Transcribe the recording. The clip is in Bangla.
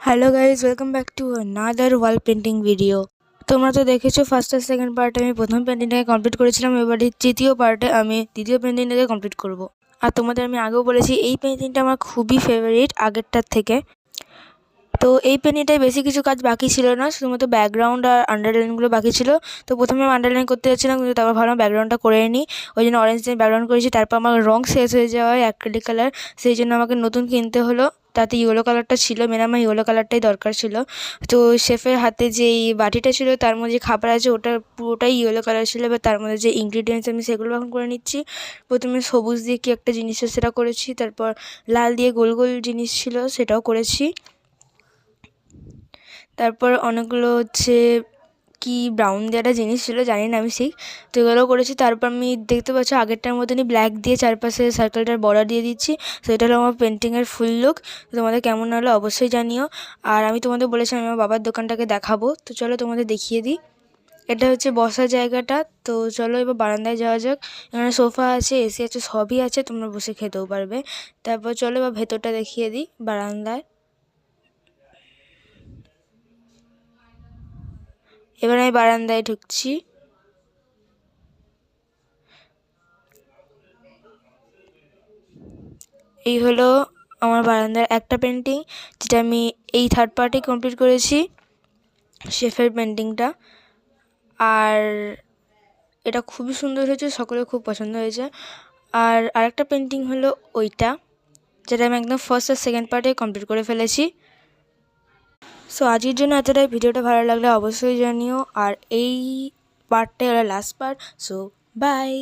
Hello guys, welcome back to another wall painting video. তোমরা তো দেখেছো ফার্স্ট আর সেকেন্ড পার্টে আমি প্রথম পেন্টিংটাকে কমপ্লিট করেছিলাম। এবারে তৃতীয় পার্টে আমি দ্বিতীয় পেন্টিংটাকে কমপ্লিট করব। আর তোমাদের আমি আগেও বলেছি এই পেন্টিংটা আমার খুবই ফেভারিট আগেরটার থেকে। তো এই পেন্টিংটায় বেশি কিছু কাজ বাকি ছিল না, শুধুমাত্র ব্যাকগ্রাউন্ড আর আন্ডারলাইনগুলো বাকি ছিল। তো প্রথমে আমি আন্ডারলাইন করতে যাচ্ছিলাম, কিন্তু তারপর ভাবলাম ব্যাকগ্রাউন্ডটা করে নিই, ওই জন্য অরেঞ্জ দিয়ে ব্যাকগ্রাউন্ড করেছি। তারপর আমার রং শেষ হয়ে যাওয়ায় অ্যাক্রিলিক কালার, সেই জন্য আমাকে নতুন কিনতে হলো। তাতে ইয়েলো কালারটা ছিল, মেন আমার ইয়েলো কালারটাই দরকার ছিল। তো শেফের হাতে যে এই বাটিটা ছিল তার মধ্যে খাবার আছে, ওটা পুরোটাই ইয়েলো কালার ছিল। এবার তার মধ্যে যে ইনগ্রিডিয়েন্টস আমি সেগুলো এখন করে নিচ্ছি। প্রথমে সবুজ দিয়ে কি একটা জিনিস সেটা করেছি, তারপর লাল দিয়ে গোল গোল জিনিস ছিল সেটাও করেছি। তারপর অনেকগুলো কি ব্রাউন দিয়ে একটা জিনিস ছিল, জানি না আমি ঠিক, তো এগুলো করেছি। তারপর আমি দেখতে পাচ্ছি আগেরটার মতনই ব্ল্যাক দিয়ে চারপাশে সার্কেলটার বর্ডার দিয়ে দিচ্ছি। তো এটা হলো আমার পেন্টিংয়ের ফুল লুক। তো তোমাদের কেমন হলো অবশ্যই জানিও। আর আমি তোমাদের বলেছিলাম আমি আমার বাবার দোকানটাকে দেখাবো, তো চলো তোমাদের দেখিয়ে দিই। এটা হচ্ছে বসার জায়গাটা। তো চলো এবার বারান্দায় যাওয়া যাক। এখানে সোফা আছে, এসি আছে, সবই আছে, তোমরা বসে খেতেও পারবে। তারপর চলো এবার ভেতরটা দেখিয়ে দিই বারান্দায়। এবার আমি বারান্দায় ঢুকছি। এই হলো আমার বারান্দার একটা পেন্টিং, যেটা আমি এই থার্ড পার্টে কমপ্লিট করেছি, শেফের পেন্টিংটা। আর এটা খুবই সুন্দর হয়েছে, সকলের খুব পছন্দ হয়েছে। আর আরেকটা পেন্টিং হলো ওইটা, যেটা আমি একদম ফার্স্ট আর সেকেন্ড পার্টে কমপ্লিট করে ফেলেছি। সো আজকের জন্য এতটাই। ভিডিওটা ভালো লাগলে অবশ্যই জানিও। আর এই পার্টটাই হলো লাস্ট পার্ট। So by.